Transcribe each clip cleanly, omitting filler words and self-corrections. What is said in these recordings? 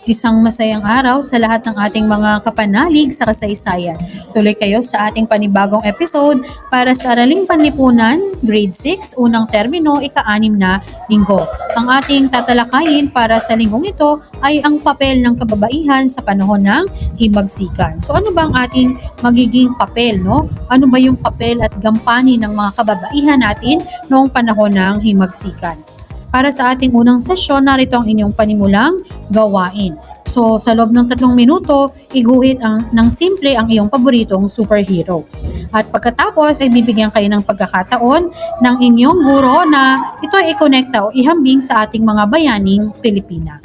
Isang masayang araw sa lahat ng ating mga kapanalig sa kasaysayan. Tuloy kayo sa ating panibagong episode para sa Araling Panlipunan, Grade 6, unang termino, ika-6 na linggo. Ang ating tatalakayin para sa linggong ito ay ang papel ng kababaihan sa panahon ng himagsikan. So ano ba ang ating magiging papel, no? Ano ba yung papel at gampanin ng mga kababaihan natin noong panahon ng himagsikan? Para sa ating unang sesyon, narito ang inyong panimulang gawain. So, sa loob ng 3 minuto, iguhit ng simple ang iyong paboritong superhero. At pagkatapos, ay bibigyan kayo ng pagkakataon ng inyong guro na ito ay ikonekta o ihambing sa ating mga bayaning Pilipina.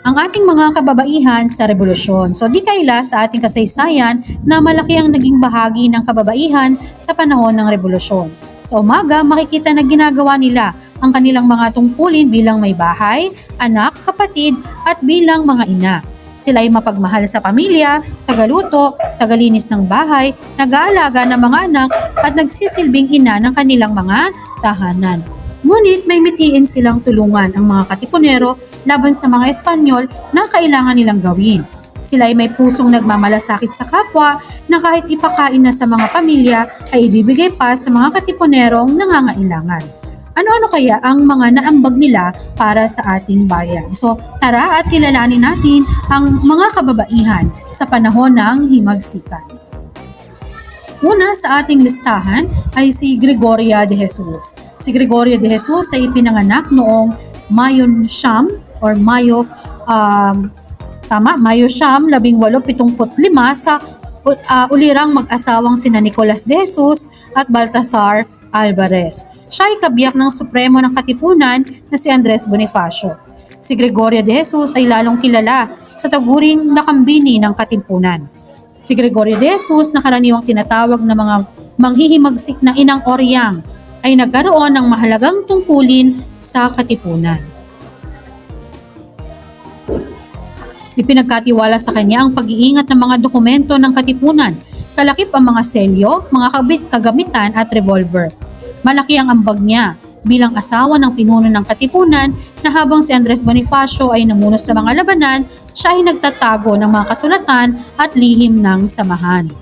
Ang ating mga kababaihan sa revolusyon. So di kaila sa ating kasaysayan na malaki ang naging bahagi ng kababaihan sa panahon ng revolusyon. Sa umaga, makikita na ginagawa nila ang kanilang mga tungkulin bilang may bahay, anak, kapatid at bilang mga ina. Sila ay mapagmahal sa pamilya, tagaluto, tagalinis ng bahay, nag-aalaga ng mga anak at nagsisilbing ina ng kanilang mga tahanan. Ngunit may mithiin silang tulungan ang mga katipunero laban sa mga Espanyol na kailangan nilang gawin. Sila ay may pusong nagmamalasakit sa kapwa na kahit ipakain na sa mga pamilya ay ibibigay pa sa mga katipunerong nangangailangan. Ano-ano kaya ang mga naambag nila para sa ating bayan? So tara at kilalanin natin ang mga kababaihan sa panahon ng himagsikan. Una sa ating listahan ay si Gregoria de Jesus. Si Gregoria de Jesus ay ipinanganak noong Mayo 1875 sa ulirang mag-asawang sina Nicolas de Jesus at Baltasar Alvarez. Siya ay kabiyak ng Supremo ng Katipunan na si Andres Bonifacio. Si Gregoria de Jesus ay lalong kilala sa taguring nakambini ng Katipunan. Si Gregoria de Jesus na karaniwang tinatawag na mga manghihimagsik na inang Oryang ay nagkaroon ng mahalagang tungkulin sa Katipunan. Ipinagkatiwala sa kanya ang pag-iingat ng mga dokumento ng Katipunan, kalakip ang mga selyo, mga kagamitan at revolver. Malaki ang ambag niya bilang asawa ng pinuno ng Katipunan na habang si Andres Bonifacio ay namuno sa mga labanan, siya ay nagtatago ng mga kasulatan at lihim ng samahan.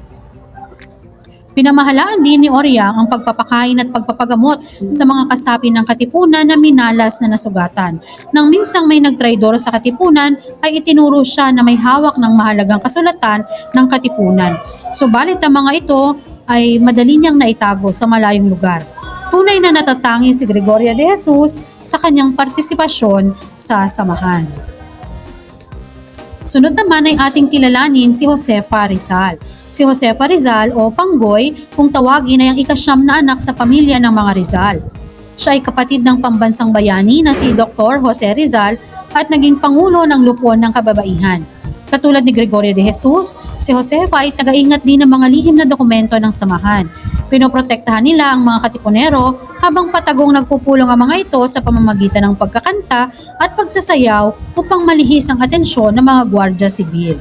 Pinamahalaan din ni Oryang ang pagpapakain at pagpapagamot sa mga kasapi ng Katipunan na minalas na nasugatan. Nang minsang may nagtraidor sa Katipunan, ay itinuro siya na may hawak ng mahalagang kasulatan ng Katipunan. Subalit ang mga ito ay madali niyang naitago sa malayong lugar. Tunay na natatangi si Gregoria de Jesus sa kanyang partisipasyon sa samahan. Sunod naman ay ating kilalanin si Josefa Rizal. Si Josefa Rizal o Panggoy, kung tawagin ay ang ika-9 na anak sa pamilya ng mga Rizal. Siya ay kapatid ng pambansang bayani na si Dr. Jose Rizal at naging pangulo ng lupon ng kababaihan. Katulad ni Gregoria de Jesus, si Josefa ay tagaingat din ng mga lihim na dokumento ng samahan. Pinoprotektahan nila ang mga katipunero habang patagong nagpupulong ang mga ito sa pamamagitan ng pagkakanta at pagsasayaw upang malihis ang atensyon ng mga gwardya sibil.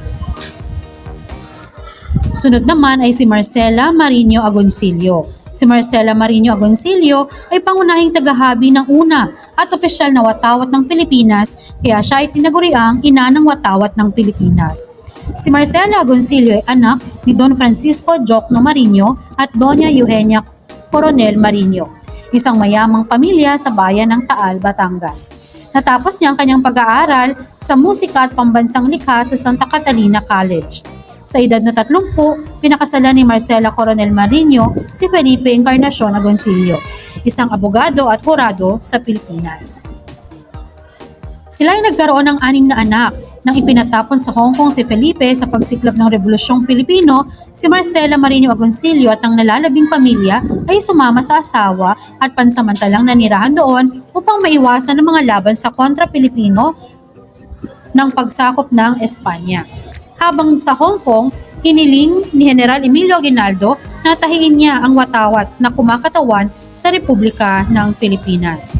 Sunod naman ay si Marcela Marinho Agoncillo. Si Marcela Marinho Agoncillo ay pangunahing tagahabi ng una at opisyal na watawat ng Pilipinas, kaya siya ay tinaguriang ina ng watawat ng Pilipinas. Si Marcela Agoncillo ay anak ni Don Francisco Jocno Marinho at Doña Eugenia Coronel Marinho, isang mayamang pamilya sa bayan ng Taal, Batangas. Natapos niya ang kanyang pag-aaral sa musika at pambansang likha sa Santa Catalina College. Sa edad na 30, pinakasalan ni Marcela Coronel Marinho si Felipe Encarnacion Agoncillo, isang abogado at hurado sa Pilipinas. Sila ay nagkaroon ng 6 na anak. Nang ipinatapon sa Hong Kong si Felipe sa pagsiklab ng Rebolusyong Pilipino, si Marcela Marinho Agoncillo at ang nalalabing pamilya ay sumama sa asawa at pansamantalang nanirahan doon upang maiwasan ang mga laban sa kontra-Pilipino ng pagsakop ng Espanya. Habang sa Hong Kong, hiniling ni General Emilio Aguinaldo na tahiin niya ang watawat na kumakatawan sa Republika ng Pilipinas.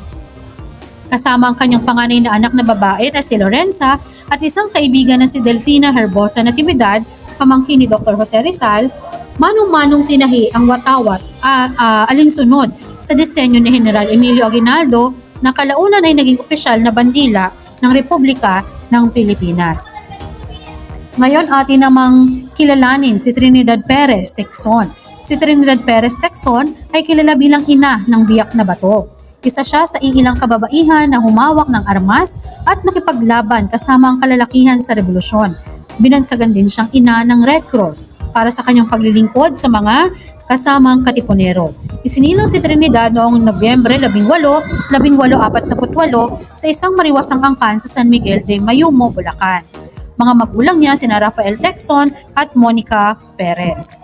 Kasama ang kanyang panganay na anak na babae na si Lorenza at isang kaibigan na si Delfina Herbosa Natividad, pamangkin ni Dr. Jose Rizal, manong-manong tinahi ang watawat alinsunod sa disenyo ni General Emilio Aguinaldo na kalaunan ay naging opisyal na bandila ng Republika ng Pilipinas. Ngayon atin namang kilalanin si Trinidad Perez Tecson. Si Trinidad Perez Tecson ay kilala bilang ina ng biyak na bato. Isa siya sa iilang kababaihan na humawak ng armas at nakipaglaban kasama ang kalalakihan sa revolusyon. Binansagan din siyang ina ng Red Cross para sa kanyang paglilingkod sa mga kasamang katipunero. Isinilang si Trinidad noong Nobyembre 18, 1848 sa isang mariwasang angkan sa San Miguel de Mayumo, Bulacan. Mga magulang niya sina Rafael Tecson at Monica Perez.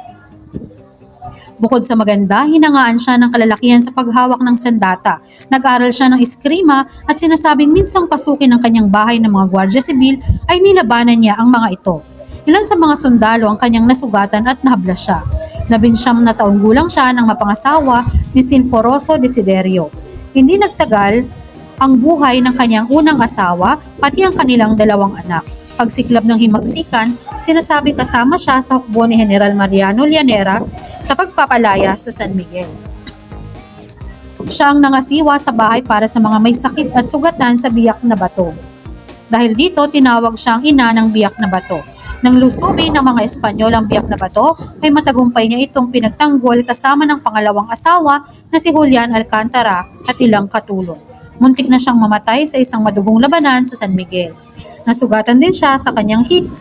Bukod sa maganda, hinangaan siya ng kalalakihan sa paghawak ng sandata. Nag-aral siya ng eskrima at sinasabing minsang pasukin ng kanyang bahay ng mga gwardiya sibil ay nilabanan niya ang mga ito. Ilan sa mga sundalo ang kanyang nasugatan at nahablas siya. 19 na taong gulang siya nang mapangasawa ni Sinforoso Desiderio. Hindi nagtagal ang buhay ng kanyang unang asawa pati ang kanilang 2 anak. Pagsiklab ng himagsikan, sinasabing kasama siya sa hukbo ni General Mariano Llanera sa pagpapalaya sa San Miguel. Siya ang nangasiwa sa bahay para sa mga may sakit at sugatan sa biyak na bato. Dahil dito, tinawag siyang ina ng biyak na bato. Nang lusubi ng mga Espanyol ang biyak na bato, ay matagumpay niya itong pinagtanggol kasama ng pangalawang asawa na si Julian Alcantara at ilang katulong. Muntik na siyang mamatay sa isang madugong labanan sa San Miguel. Nasugatan din siya sa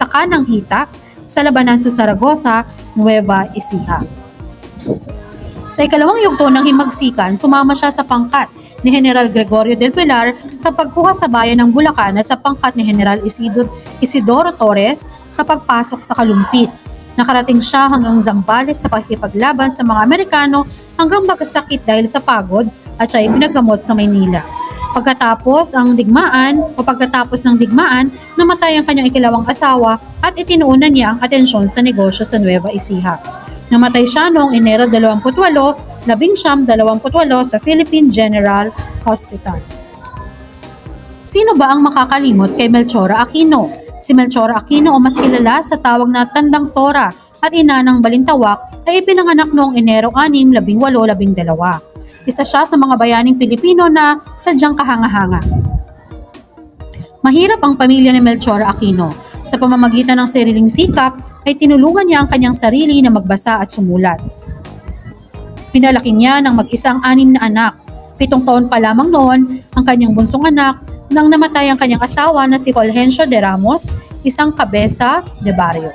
kanang hita sa labanan sa Zaragoza, Nueva Ecija. Sa ikalawang yugto ng himagsikan, sumama siya sa pangkat ni General Gregorio del Pilar sa pagkuha sa bayan ng Bulacan at sa pangkat ni General Isidoro Torres sa pagpasok sa Kalumpit. Nakarating siya hanggang Zambales sa pakikipaglaban sa mga Amerikano hanggang magkasakit dahil sa pagod at siya ay pinagamot sa Maynila. Pagkatapos ng digmaan, namatay ang kanyang ikalawang asawa at itinuunan niya ang atensyon sa negosyo sa Nueva Ecija. Namatay siya noong Enero 28, 1928 sa Philippine General Hospital. Sino ba ang makakalimot kay Melchora Aquino? Si Melchora Aquino o mas kilala sa tawag na Tandang Sora at ina ng Balintawak ay ipinanganak noong Enero 6, 1812. Isa siya sa mga bayaning Pilipino na sadyang kahanga-hanga. Mahirap ang pamilya ni Melchora Aquino. Sa pamamagitan ng sariling sikap, ay tinulungan niya ang kanyang sarili na magbasa at sumulat. Pinalaki niya ng mag-isang 6 na anak. 7 taon pa lamang noon ang kanyang bunsong anak nang namatay ang kanyang asawa na si Fulgencio de Ramos, isang kabesa de barrio.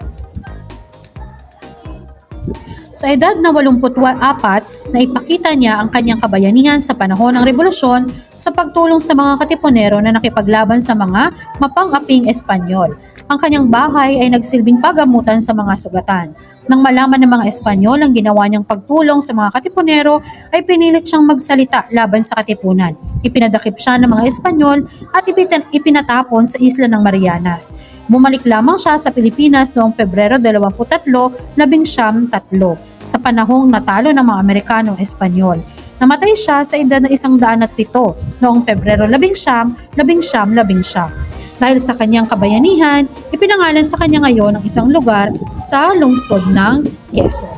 Sa edad na 84, naipakita niya ang kanyang kabayanihan sa panahon ng revolusyon sa pagtulong sa mga katipunero na nakipaglaban sa mga mapang-aping Espanyol. Ang kanyang bahay ay nagsilbing pagamutan sa mga sugatan. Nang malaman ng mga Espanyol ang ginawa niyang pagtulong sa mga katipunero, ay pinilit siyang magsalita laban sa katipunan. Ipinadakip siya ng mga Espanyol at ipinatapon sa isla ng Marianas. Bumalik lamang siya sa Pilipinas noong Pebrero 23, 1903 sa panahong natalo ng mga Amerikanong Espanyol. Namatay siya sa edad na 107 noong Pebrero 11, 1919. Dahil sa kanyang kabayanihan, ipinangalan sa kanya ngayon ang isang lugar sa lungsod ng Quezon.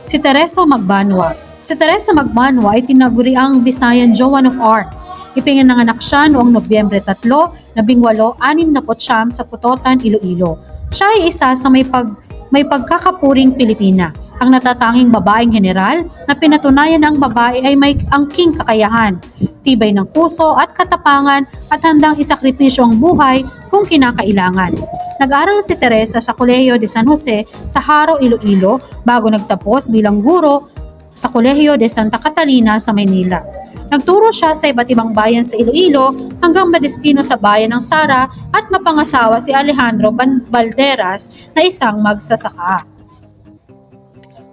Si Teresa Magbanua. Si Teresa Magbanua ay tinaguriang Visayan Joan of Arc. Ipinanganak siya noong Nobyembre 3, 1869 sa Putotan, Iloilo. Siya ay isa sa may pagkakapuring Pilipina, ang natatanging babaeng general na pinatunayan na ang babae ay may angking kakayahan, tibay ng puso at katapangan at handang isakripisyo ang buhay kung kinakailangan. Nag-aral si Teresa sa Kolehiyo de San Jose sa Haro, Iloilo bago nagtapos bilang guro sa Kolehiyo de Santa Catalina sa Maynila. Nagturo siya sa iba't ibang bayan sa Iloilo hanggang madestino sa bayan ng Sara at mapangasawa si Alejandro Balderas na isang magsasaka.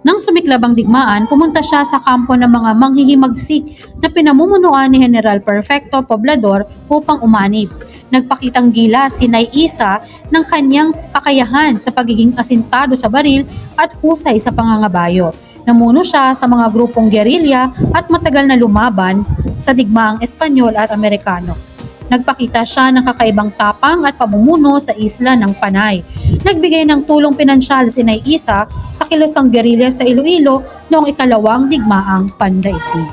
Nang sumiklab ang digmaan, pumunta siya sa kampo ng mga manghihimagsik na pinamumunuan ni General Perfecto Poblador upang umanib. Nagpakitang gila si Nay Isa ng kanyang kakayahan sa pagiging asintado sa baril at husay sa pangangabayo. Namuno siya sa mga grupong gerilya at matagal na lumaban sa digmaang Espanyol at Amerikano. Nagpakita siya ng kakaibang tapang at pamumuno sa isla ng Panay. Nagbigay ng tulong pinansyal si Nay Isa sa kilosang gerilya sa Iloilo noong ikalawang digmaang pandaigdig.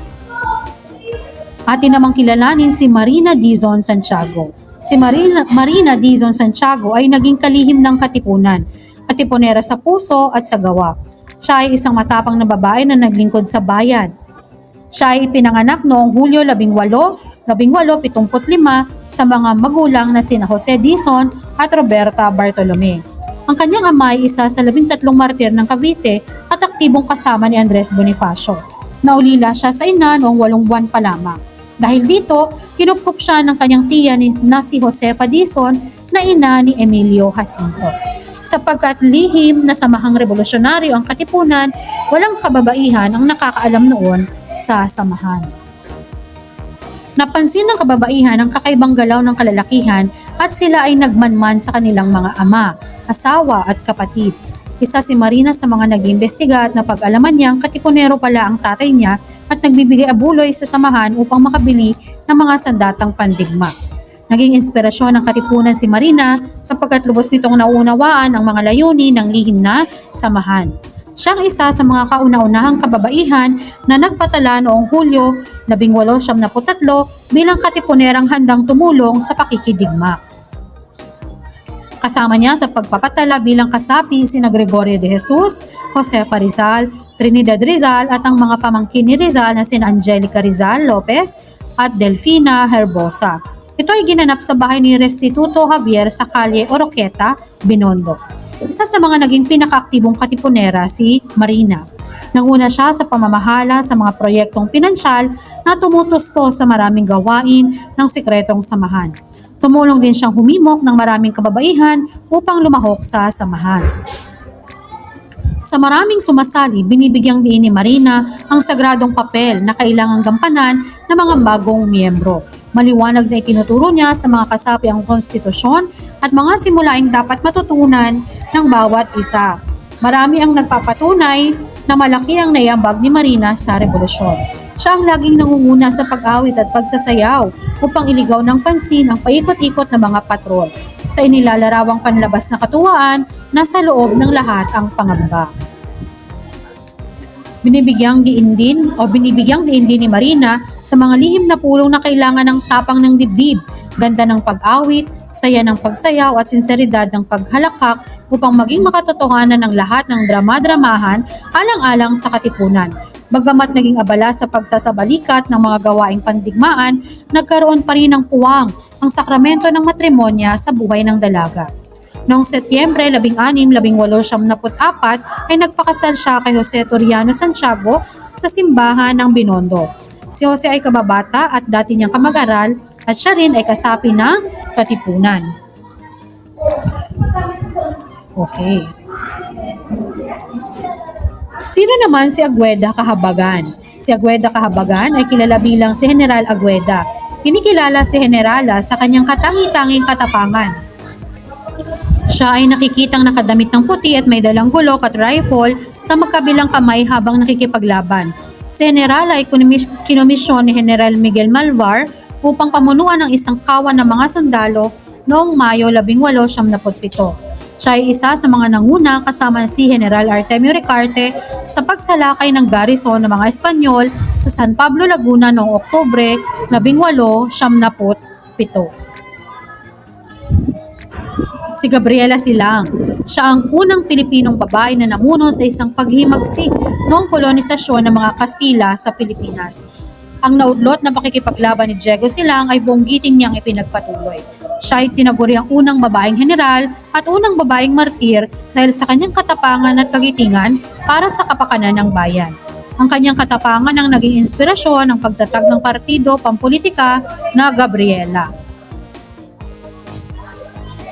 Atin namang kilalanin si Marina Dizon Santiago. Si Marina Dizon Santiago ay naging kalihim ng Katipunan, katipunera sa puso at sa gawa. Siya ay isang matapang na babae na naglingkod sa bayan. Siya ay ipinanganak noong Hulyo 1875 sa mga magulang na sina Jose Dizon at Roberta Bartolome. Ang kanyang ama ay isa sa 13 martir ng Cavite at aktibong kasama ni Andres Bonifacio. Naulila siya sa ina noong 8 buwan pa lamang. Dahil dito, kinupkup siya ng kanyang tiya na si Josefa Dizon na ina ni Emilio Jacinto. Sapagkat lihim na samahang revolusyonaryo ang Katipunan, walang kababaihan ang nakakaalam noon sa samahan. Napansin ng kababaihan ang kakaibang galaw ng kalalakihan at sila ay nagmanman sa kanilang mga ama, asawa at kapatid. Isa si Marina sa mga nag-iimbestiga at napag-alaman niyang katipunero pala ang tatay niya at nagbibigay abuloy sa samahan upang makabili ng mga sandatang pandigma. Naging inspirasyon ng Katipunan si Marina sapagkat lubos nitong nauunawaan ang mga layunin ng lihim na samahan. Siya ang isa sa mga kauna-unahang kababaihan na nagpatala noong Hulyo 1873 bilang katipunerang handang tumulong sa pakikidigma. Kasama niya sa pagpapatala bilang kasapi sina Gregorio de Jesus, Josefa Rizal, Trinidad Rizal at ang mga pamangkin ni Rizal na sina Angelica Rizal Lopez at Delfina Herbosa. Ito ay ginanap sa bahay ni Restituto Javier sa Calle Oroqueta, Binondo. Isa sa mga naging pinakaaktibong katipunera si Marina. Nanguna siya sa pamamahala sa mga proyektong pinansyal na tumutusto sa maraming gawain ng sikretong samahan. Tumulong din siyang humimok ng maraming kababaihan upang lumahok sa samahan. Sa maraming sumasali, binibigyang diin ni Marina ang sagradong papel na kailangang gampanan ng mga bagong miyembro. Maliwanag na itinuturo niya sa mga kasapi ang konstitusyon at mga simulaing dapat matutunan ng bawat isa. Marami ang nagpapatunay na malaki ang naiambag ni Marina sa revolusyon. Siya ang laging nangunguna sa pag-awit at pagsasayaw upang iligaw ng pansin ang paikot-ikot na mga patrol. Sa inilalarawang panlabas na katuwaan, nasa loob ng lahat ang pangamba. Binibigyang diin din ni Marina sa mga lihim na pulong na kailangan ng tapang ng dibdib, ganda ng pag-awit, saya ng pagsayaw at sinseridad ng paghalakak upang maging makatotohanan ng lahat ng drama-dramahan alang-alang sa Katipunan. Bagamat naging abala sa pagsasabalikat ng mga gawaing pandigmaan, nagkaroon pa rin ng puwang ang sakramento ng matrimonya sa buhay ng dalaga. Noong Setyembre 16, 1874 ay nagpakasal siya kay Jose Toriano Santiago sa simbahan ng Binondo. Si Jose ay kababata at dati niyang kamag-aral at siya rin ay kasapi ng Katipunan. Okay. Sino naman si Agueda Cahabagan? Si Agueda Cahabagan ay kilala bilang si General Agueda. Kinikilala si Generala sa kanyang katangi-tanging katapangan. Siya ay nakikitang nakadamit ng puti at may dalang gulok at rifle sa magkabilang kamay habang nakikipaglaban. Si Generala ay kinomisyon ni General Miguel Malvar upang pamunuan ng isang kawan ng mga sundalo noong Mayo 1877. Siya ay isa sa mga nanguna kasama si General Artemio Ricarte sa pagsalakay ng garrison ng mga Espanyol sa San Pablo, Laguna noong Oktubre 1877. Si Gabriela Silang. Siya ang unang Pilipinong babae na namuno sa isang paghimagsik noong kolonisasyon ng mga Kastila sa Pilipinas. Ang naudlot na pakikipaglaban ni Diego Silang ay buong giting niyang ipinagpatuloy. Siya ay tinaguri ang unang babaeng general at unang babaeng martir dahil sa kanyang katapangan at kagitingan para sa kapakanan ng bayan. Ang kanyang katapangan ang naging inspirasyon ng pagtatag ng partido pampolitika na Gabriela.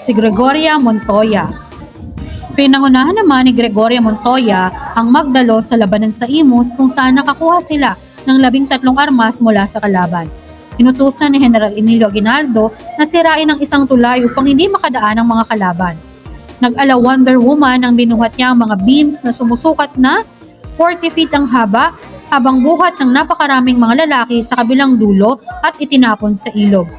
Si Gregoria Montoya. Pinangunahan naman ni Gregoria Montoya ang magdalo sa labanan sa Imus kung saan nakakuha sila ng 13 armas mula sa kalaban. Inutusan ni General Emilio Aguinaldo na sirain ang isang tulay upang hindi makadaan ang mga kalaban. Nag-ala Wonder Woman ang binuhat niya ang mga beams na sumusukat na 40 feet ang haba habang buhat ng napakaraming mga lalaki sa kabilang dulo at itinapon sa ilog.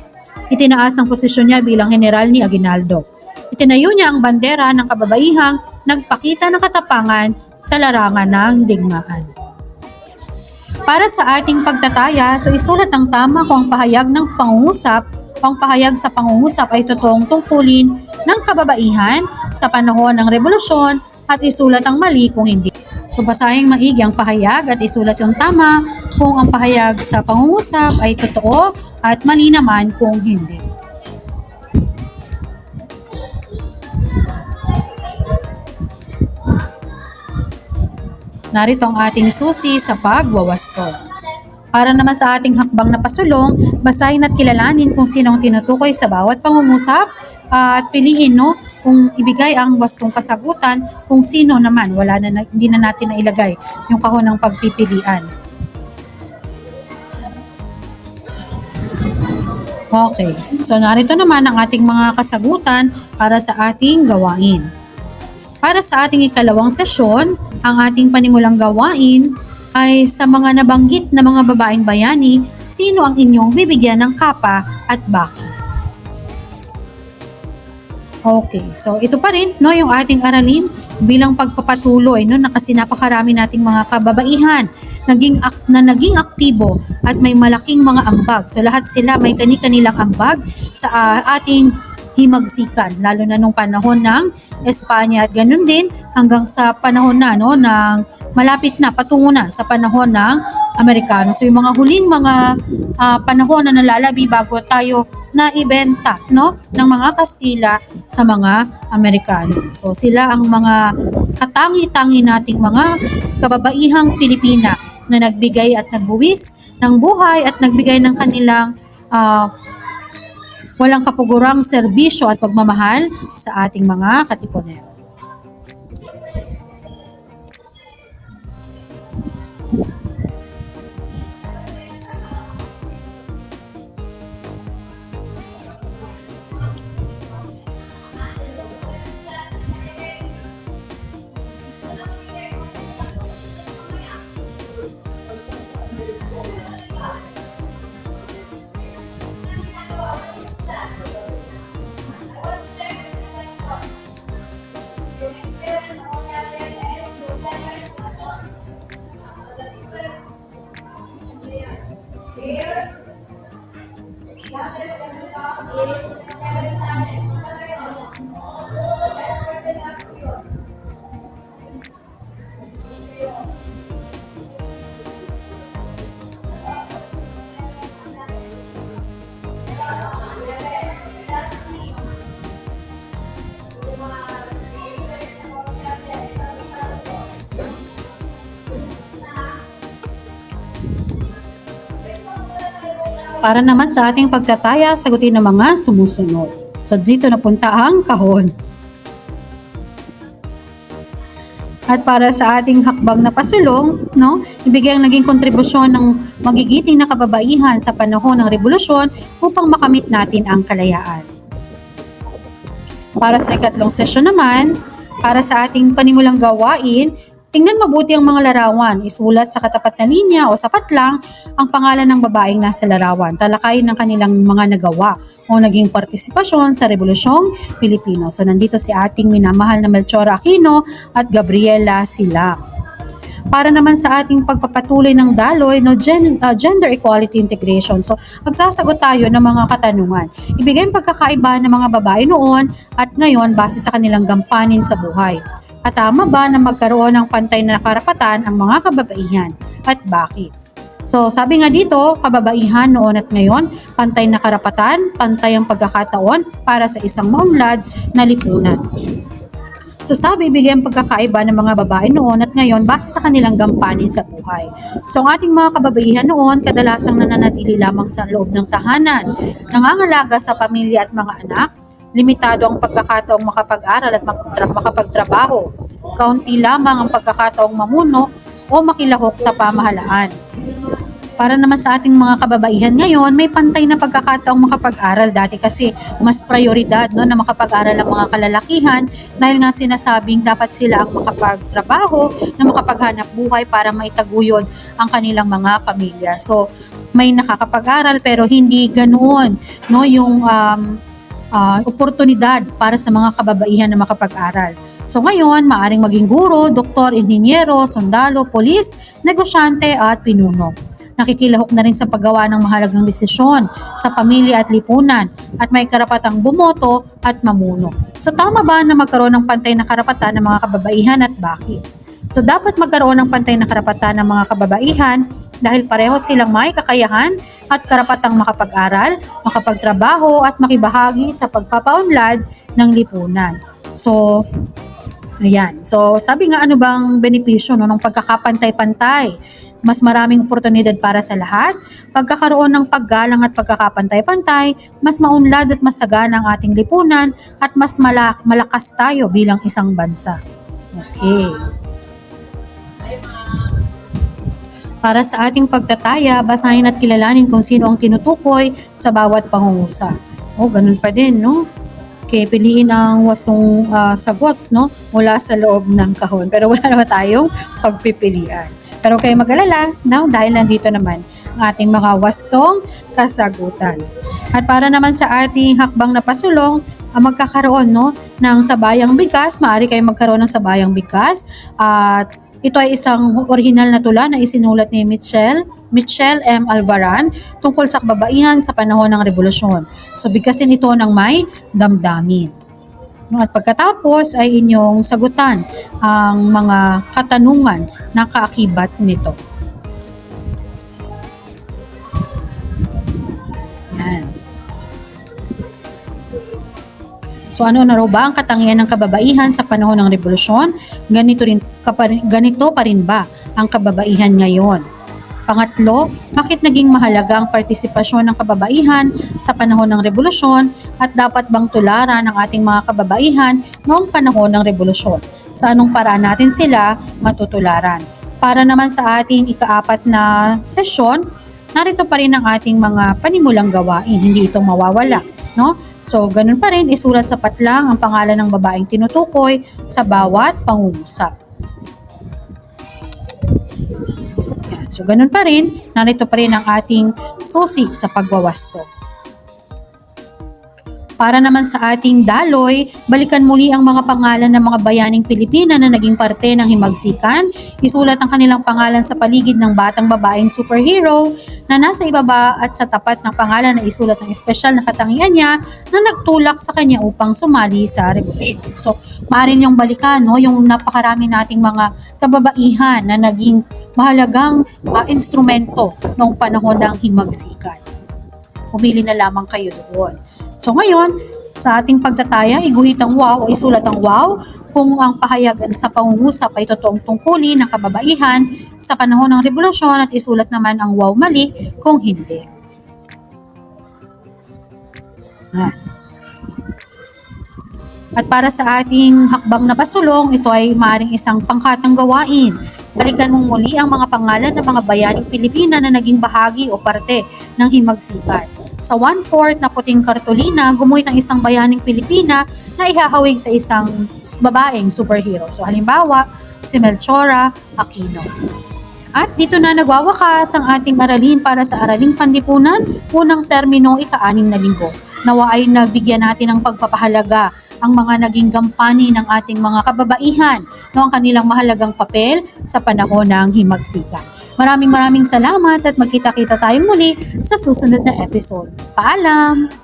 Itinaas ang posisyon niya bilang general ni Aguinaldo. Itinayo niya ang bandera ng kababaihang nagpakita ng katapangan sa larangan ng digmaan. Para sa ating pagtataya, so isulat ng tama kung ang pahayag ng pangungusap o ang pahayag sa pangungusap ay totoong tungkulin ng kababaihan sa panahon ng revolusyon at isulat ang mali kung hindi. So basahin maigi ang pahayag at isulat yung tama kung ang pahayag sa pangungusap ay totoo at mali naman kung hindi. Narito ang ating susi sa pagwawasto. Para naman sa ating hakbang na pasulong, basahin at kilalanin kung sino ang tinutukoy sa bawat pangungusap at piliin kung ibigay ang wastong kasagutan kung sino naman. Hindi na natin nailagay yung kahon ng pagpipilian. Okay, so narito naman ang ating mga kasagutan para sa ating gawain. Para sa ating ikalawang sesyon, ang ating panimulang gawain ay sa mga nabanggit na mga babaeng bayani, sino ang inyong bibigyan ng kapa at bakit? Okay, so ito pa rin yung ating aralin bilang pagpapatuloy na kasi napakarami nating mga kababaihan na naging aktibo at may malaking mga ambag. So lahat sila may kani-kanilang ambag sa ating himagsikan, lalo na nung panahon ng Espanya at ganun din hanggang sa panahon na ng malapit na patungo na sa panahon ng Amerikano. So yung mga huling mga panahon na nalalabi bago tayo naibenta ng mga Kastila sa mga Amerikano. So sila ang mga katangi-tangi nating mga kababaihang Pilipina na nagbigay at nagbuwis ng buhay at nagbigay ng kanilang walang kapugurang serbisyo at pagmamahal sa ating mga katipunero. Para naman sa ating pagtataya, sagutin ang mga sumusunod. So dito napunta ang kahon. At para sa ating hakbang na pasulong, ibigay ang naging kontribusyon ng magigiting na kababaihan sa panahon ng revolusyon upang makamit natin ang kalayaan. Para sa ikatlong sesyon naman, para sa ating panimulang gawain, tingnan mabuti ang mga larawan. Isulat sa katapat na linya o sapat lang ang pangalan ng babaeng nasa larawan. Talakayin ng kanilang mga nagawa o naging partisipasyon sa Rebolusyong Pilipino. So nandito si ating minamahal na Melchora Aquino at Gabriela Silac. Para naman sa ating pagpapatuloy ng daloy, gender equality integration. So magsasagot tayo ng mga katanungan. Ibigay ang pagkakaiba ng mga babae noon at ngayon base sa kanilang gampanin sa buhay. At tama ba na magkaroon ng pantay na karapatan ang mga kababaihan? At bakit? So sabi nga dito, kababaihan noon at ngayon, pantay na karapatan, pantay ang pagkakataon para sa isang maunlad na lipunan. So sabi, bigyan pagkakaiba ng mga babae noon at ngayon base sa kanilang gampanin sa buhay. So ang ating mga kababaihan noon, kadalasang nananatili lamang sa loob ng tahanan, nangangalaga sa pamilya at mga anak, limitado ang pagkakataong makapag-aral at makapagtrabaho. Kaunti lamang ang pagkakataong mamuno o makilahok sa pamahalaan. Para naman sa ating mga kababaihan ngayon, may pantay na pagkakataong makapag-aral. Dati kasi mas prioridad na makapag-aral ang mga kalalakihan dahil nga sinasabing dapat sila ang makapagtrabaho, na makapaghanap buhay para maitaguyod ang kanilang mga pamilya. So may nakakapag-aral pero hindi ganoon yung oportunidad para sa mga kababaihan na makapag-aral. So ngayon, maaring maging guro, doktor, inhinyero, sundalo, polis, negosyante at pinuno. Nakikilahok na rin sa paggawa ng mahalagang desisyon sa pamilya at lipunan at may karapatang bumoto at mamuno. So tama ba na magkaroon ng pantay na karapatan ng mga kababaihan at bakit? So dapat magkaroon ng pantay na karapatan ng mga kababaihan dahil pareho silang may kakayahan at karapatang makapag-aral, makapagtrabaho at makibahagi sa pagpapaunlad ng lipunan. So, ayan. So, sabi nga ano bang benepisyo ng pagkakapantay-pantay? Mas maraming oportunidad para sa lahat, pagkakaroon ng paggalang at pagkakapantay-pantay, mas maunlad at masagana ang ating lipunan at mas malakas tayo bilang isang bansa. Okay. Para sa ating pagtataya, basahin at kilalanin kung sino ang tinutukoy sa bawat pangungusap. Ganun pa din, no? Okay, piliin ang wastong sagot, no? Mula sa loob ng kahon. Pero wala naman tayong pagpipilian. Pero kayo mag-alala, no? Dahil nandito naman ang ating mga wastong kasagutan. At para naman sa ating hakbang na pasulong, magkakaroon, no, ng sabayang bigas. Maaari kayo magkaroon ng sabayang bigas. At ito ay isang orihinal na tula na isinulat ni Michelle M. Alvaran tungkol sa kababaihan sa panahon ng Revolusyon. So bigkasin ito ng may damdamin. At pagkatapos ay inyong sagutan ang mga katanungan na kaakibat nito. Yan. So ano na raw ba ang katangian ng kababaihan sa panahon ng Revolusyon? Ganito pa rin ba ang kababaihan ngayon? Pangatlo, bakit naging mahalaga ang partisipasyon ng kababaihan sa panahon ng Revolusyon at dapat bang tularan ang ating mga kababaihan noong panahon ng Revolusyon? Sa anong paraan natin sila matutularan? Para naman sa ating ika-4 na sesyon, narito pa rin ang ating mga panimulang gawain. Hindi ito mawawala, no? So, ganun pa rin, isulat sa patlang ang pangalan ng babaeng tinutukoy sa bawat pangungusap. Yan. So, ganun pa rin, narito pa rin ang ating susi sa pagwawasto. Para naman sa ating daloy, balikan muli ang mga pangalan ng mga bayaning Pilipina na naging parte ng himagsikan. Isulat ang kanilang pangalan sa paligid ng batang babaeng superhero na nasa ibaba at sa tapat ng pangalan na isulat ng espesyal na katangian niya na nagtulak sa kanya upang sumali sa revolusyon. So, maaari niyong balikan, no, yung napakarami nating mga kababaihan na naging mahalagang instrumento noong panahon ng himagsikan. Pumili na lamang kayo doon. So ngayon, sa ating pagtataya, iguhit ang wow o isulat ang wow kung ang pahayagan sa pangungusap ay totoong tungkulin ng kababaihan sa panahon ng revolusyon at isulat naman ang wow mali kung hindi. At para sa ating hakbang na pasulong, ito ay maaaring isang pangkatang gawain. Balikan mong muli ang mga pangalan ng mga bayaning Pilipina na naging bahagi o parte ng himagsikan. Sa 1/4 na puting kartolina, gumuhit ang isang bayaning Pilipina na ihahawig sa isang babaeng superhero. So halimbawa, si Melchora Aquino. At dito na nagwawakas ang ating aralin para sa Araling Panlipunan, unang termino ika-6 na linggo. Nawa ay nabigyan natin ng pagpapahalaga ang mga naging gampani ng ating mga kababaihan no, ang kanilang mahalagang papel sa panahon ng himagsikan. Maraming salamat at magkita-kita tayo muli sa susunod na episode. Paalam!